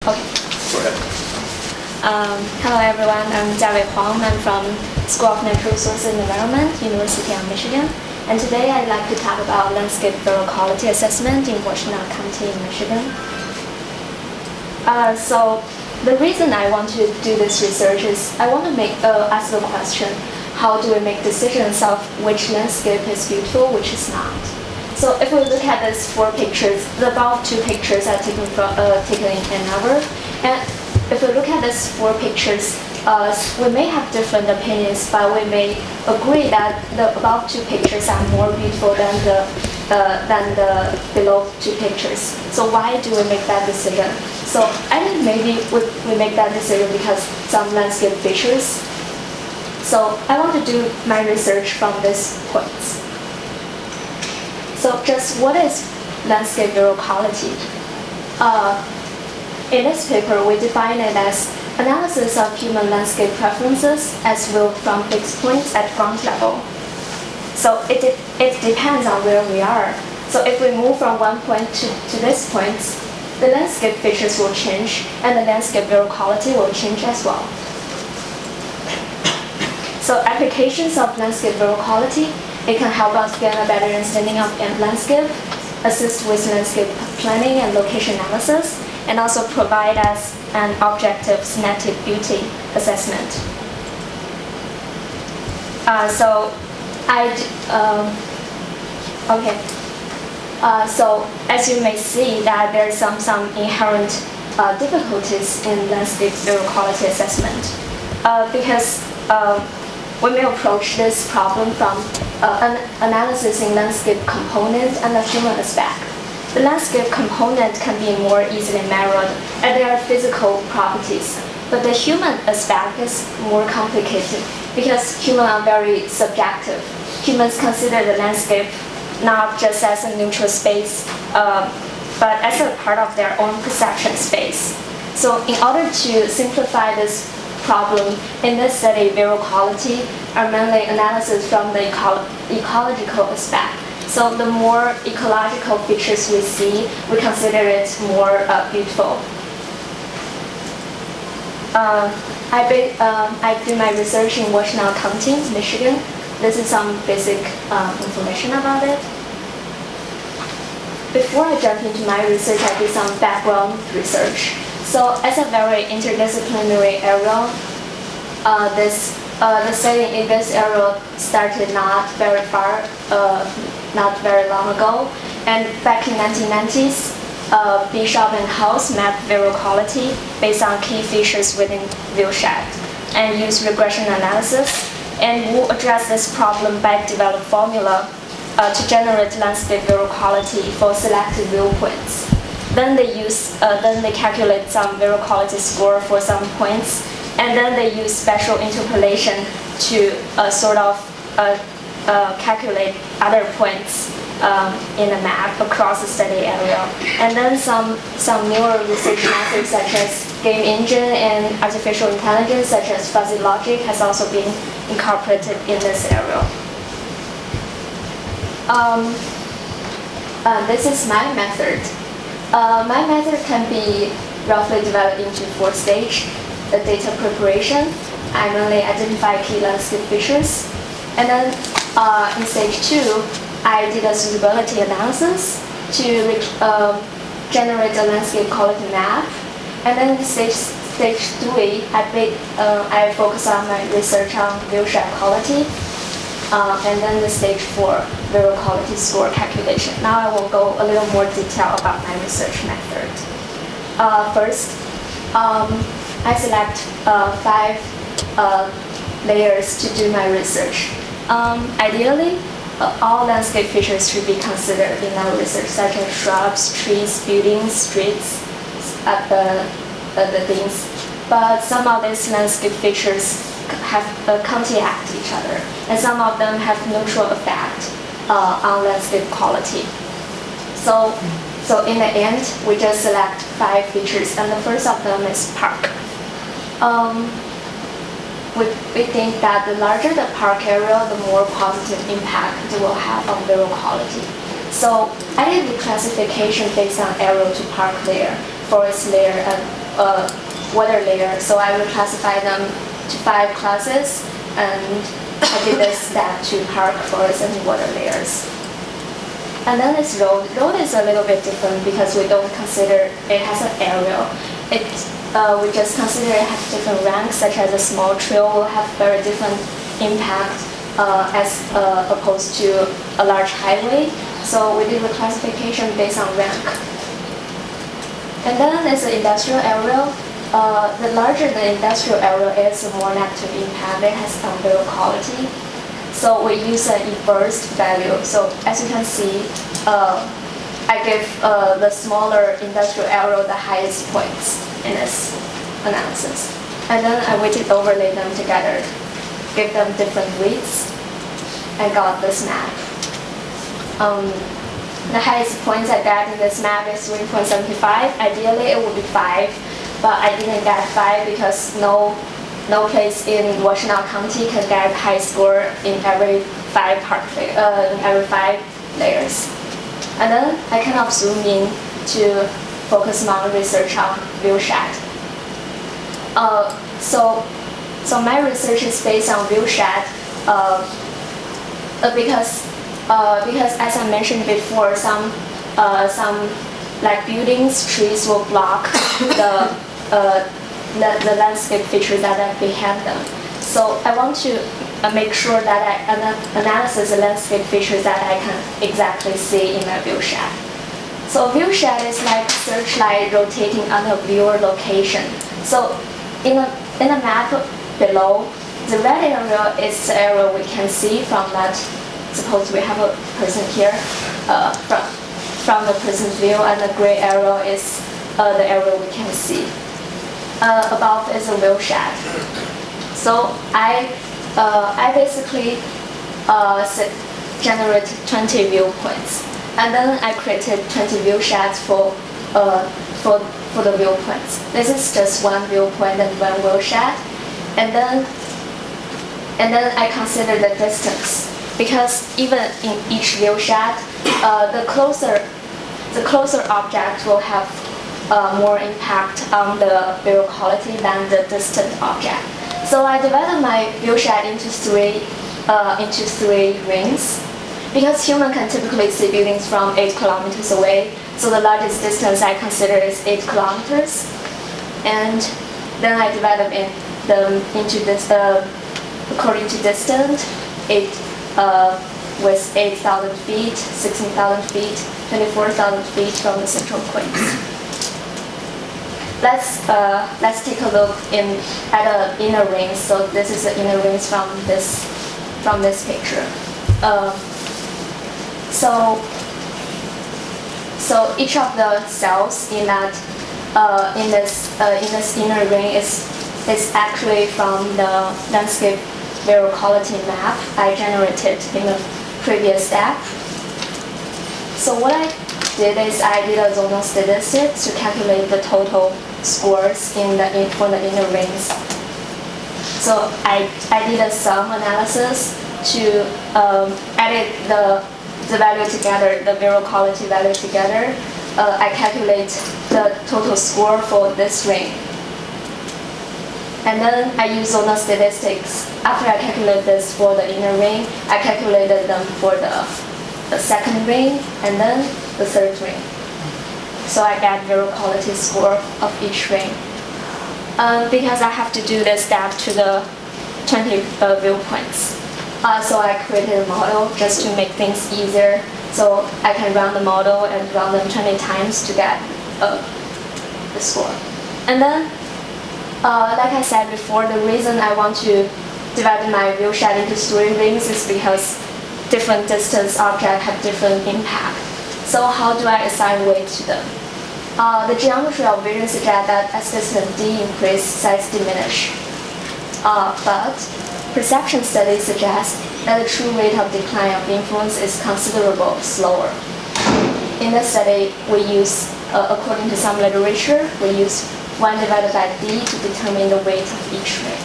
Okay. Go ahead. Hello everyone, I'm Jiawei Huang. I'm from School of Natural Resources and Environment, University of Michigan. And today I'd like to talk about landscape visual quality assessment in Washtenaw County in Michigan. So the reason I want to do this research is I want to ask the question, how do we make decisions of which landscape is beautiful, which is not? So if we look at these four pictures, the above two pictures are taken in an hour. And if we look at these four pictures, we may have different opinions, but we may agree that the above two pictures are more beautiful than the below two pictures. So why do we make that decision? So I think maybe we make that decision because some landscape features. So I want to do my research from these points. So just what is landscape visual quality? In this paper, we define it as analysis of human landscape preferences as viewed from fixed points at ground level. So it depends on where we are. So if we move from one point to this point, the landscape features will change and the landscape visual quality will change as well. So applications of landscape visual quality, it can help us gain a better understanding of landscape, assist with landscape planning and location analysis, and also provide us an objective synthetic beauty assessment. So as you may see that there are some inherent difficulties in landscape visual quality assessment because we may approach this problem from an analysis in landscape component and the human aspect. The landscape component can be more easily measured and there are physical properties, but the human aspect is more complicated because humans are very subjective. Humans consider the landscape not just as a neutral space, but as a part of their own perception space. So in order to simplify this problem, in this study, visual quality are mainly analysis from the ecological aspect. So the more ecological features we see, we consider it more beautiful. I do my research in Washtenaw County, Michigan. This is some basic information about it. Before I jump into my research, I did some background research. So as a very interdisciplinary area, the study in this area started not very long ago. And back in 1990s, Bishop and House mapped visual quality based on key features within viewshed and used regression analysis. And Wu addressed this problem by developing formula to generate landscape visual quality for selected viewpoints. Then they calculate some visual quality score for some points, and then they use special interpolation to calculate other points in the map across the study area. And then some newer research methods such as game engine and artificial intelligence such as fuzzy logic has also been incorporated in this area. This is my method. My method can be roughly divided into 4 stages. The data preparation, I mainly identify key landscape features. And then in stage 2, I did a suitability analysis to generate a landscape quality map. And then in stage 3, I focus on my research on viewshed quality. And then the stage 4, visual quality score calculation. Now I will go a little more detail about my research method. First, I select 5 layers to do my research. Ideally, all landscape features should be considered in our research, such as shrubs, trees, buildings, streets, the things. But some of these landscape features have counteract each other, and some of them have neutral effect on landscape quality. So in the end, we just select 5 features, and the first of them is park. We think that the larger the park area, the more positive impact it will have on visual quality. So I did the classification based on area to park layer, forest layer, and water layer. So I will classify them to 5 classes, and I did this step to park, forest, and water layers. And then this road. Road is a little bit different because we don't consider it has an aerial. We just consider it has different ranks, such as a small trail will have very different impact as opposed to a large highway. So we did the classification based on rank. And then there's the industrial area. The larger the industrial area is, the more negative impact it has on build quality. So we use an inverse value. So as you can see, I give the smaller industrial area the highest points in this analysis. And then I weighted overlay them together, give them different weights, and got this map. The highest points I got in this map is 3.75. Ideally it would be 5, but I didn't get 5 because no place in Washtenaw County can get high score in every 5 layers. And then I kind of zoom in to focus my research on viewshed. So my research is based on viewshed because as I mentioned before, some like buildings, trees will block the landscape features that are behind them. So I want to make sure that I analyze the landscape features that I can exactly see in my viewshed. So viewshed is like searchlight rotating on a viewer location. So in the map below, the red area is the area we can see from that. Suppose we have a person here from the person's view, and the gray area is the area we can see. Above is a viewshed. So I basically generate 20 viewpoints, and then I created 20 viewsheds for the viewpoints. This is just one viewpoint and one viewshed, and then I consider the distance, because even in each viewshed, the closer object will have more impact on the view quality than the distant object. So I divided my viewshed into three rings, because human can typically see buildings from 8 kilometers away. So the largest distance I consider is 8 kilometers, and then I divide them into this according to distance. With 8,000 feet, 16,000 feet, 24,000 feet from the central points. Let's take a look at the inner rings. So this is the inner rings from this picture. So each of the cells in this inner ring is actually from the landscape view quality map I generated in the previous step. So what I did is I did a zonal statistics to calculate the total scores for the inner rings. So I did a sum analysis to edit the value together, the view quality value together. I calculate the total score for this ring. And then I use zonal statistics. After I calculate this for the inner ring, I calculated them for the second ring and then the third ring. So I get view quality score of each ring. Because I have to do this step to the 20 viewpoints. So I created a model just to make things easier. So I can run the model and run them 20 times to get the score. And then, like I said before, the reason I want to divide my viewshed into 3 rings is because different distance objects have different impact. So how do I assign weight to them? The geometry of vision suggests that as distance d increase, size diminish. But perception studies suggest that the true rate of decline of influence is considerably slower. In this study, we use, according to some literature, we use 1 divided by d to determine the weight of each ring.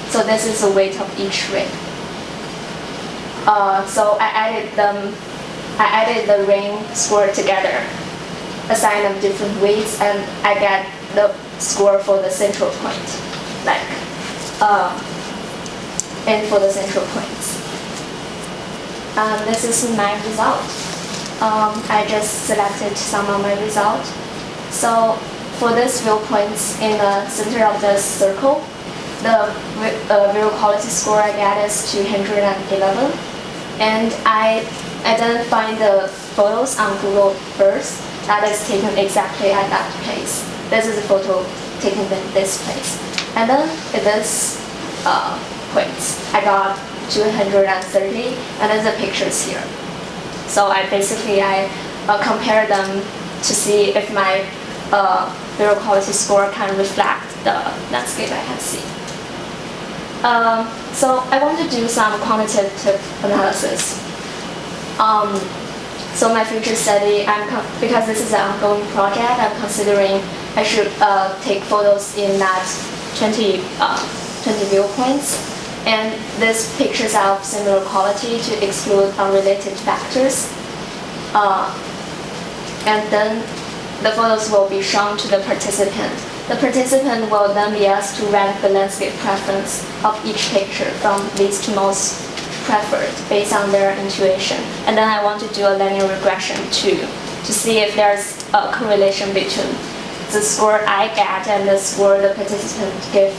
So this is the weight of each ring. So I added the ring score together. assign them different weights, and I get the score for the central point, like, and for the central points. This is my result. I just selected some of my result. So for this viewpoints in the center of the circle, the visual quality score I get is 211. And I then find the photos on Google Earth that is taken exactly at that place. This is a photo taken in this place. And then at this points, I got 230, and then the pictures here. So I compare them to see if my visual quality score can reflect the landscape I can see. So I want to do some quantitative analysis. So my future study, because this is an ongoing project, I'm considering I should take photos in that 20 viewpoints. And these pictures are of similar quality to exclude unrelated factors. And then the photos will be shown to the participant. The participant will then be asked to rank the landscape preference of each picture from least to most preferred based on their intuition. And then I want to do a linear regression to see if there's a correlation between the score I get and the score the participant give.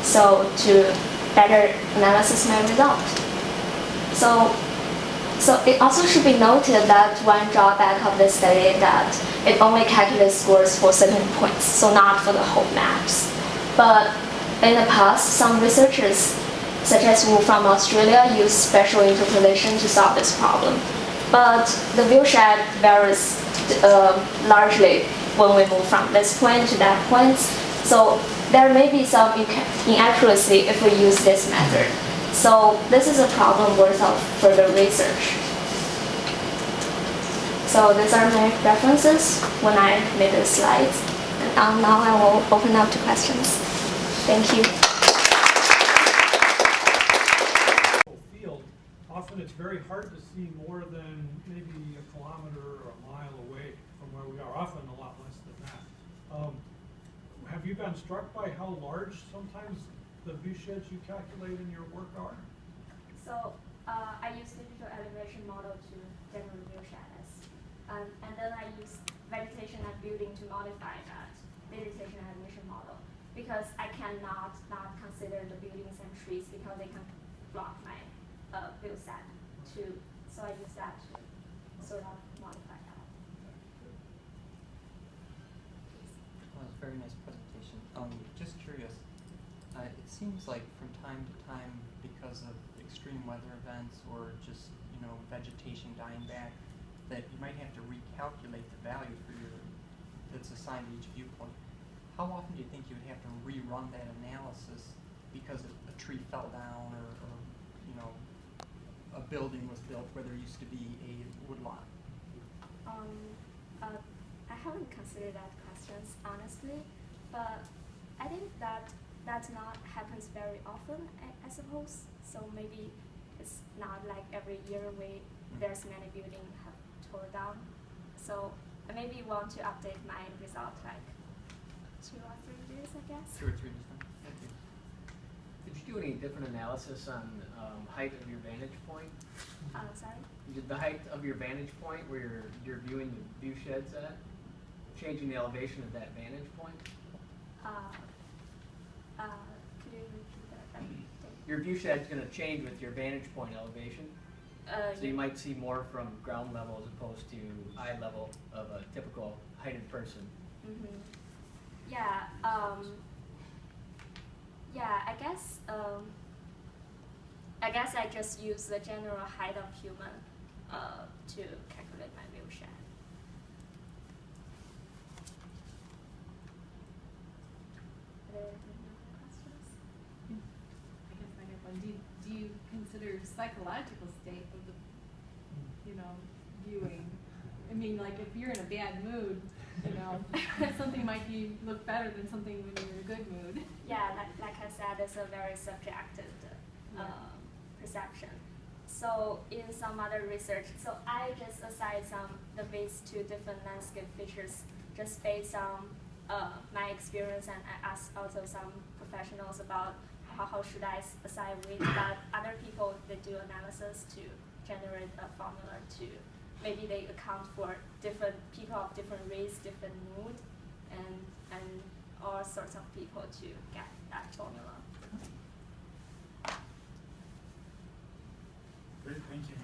So to better analyze my result. So it also should be noted that one drawback of this study that it only calculates scores for certain points, so not for the whole maps. But in the past, some researchers, such as Wu from Australia, use special interpolation to solve this problem. But the viewshed varies largely when we move from this point to that point. So there may be some inaccuracy if we use this method. So this is a problem worth of further research. So these are my references when I made the slides. And now I will open up to questions. Thank you. Field, often it's very hard to see more than maybe a kilometer or a mile away from where we are, often a lot less than that. Have you been struck by how large sometimes the viewsheds you calculate in your work are? So I use digital elevation model to generate viewsheds. And then I use vegetation and building to modify that vegetation and elevation model. Because I cannot not consider the buildings and trees because they can block my view set too. So I use that to sort of modify that. Well, it's a very nice presentation. Just curious, it seems like from time to time, because of extreme weather events or just vegetation dying back, that you might have to recalculate the value that's assigned to each viewpoint. How often do you think you would have to rerun that analysis because a tree fell down or a building was built where there used to be a woodlot? I haven't considered that questions honestly, but I think that not happens very often, I suppose. So maybe it's not like every year there's many buildings have torn down. So I maybe want to update my result like 2 or 3 years, I guess. 2 or 3 years. Thank you. Did you do any different analysis on height of your vantage point? Sorry? Did the height of your vantage point where you're viewing the view sheds at, changing the elevation of that vantage point? Could you repeat that? Your view shed's going to change with your vantage point elevation. So you might see more from ground level as opposed to eye level of a typical heighted person. Mm-hmm. Yeah. Yeah. I guess I just use the general height of human to calculate my view shed. Do you consider psychological state of the, viewing? I mean, like if you're in a bad mood, something might look better than something when you're in a good mood. Yeah, like I said, it's a very subjective perception. So in some other research, so I just assign the weights to different landscape features just based on my experience, and I asked also some professionals about how should I assign weight. But other people, they do analysis to generate a formula to maybe they account for different people of different race, different mood, and all sorts of people to get that formula. Great, thank you.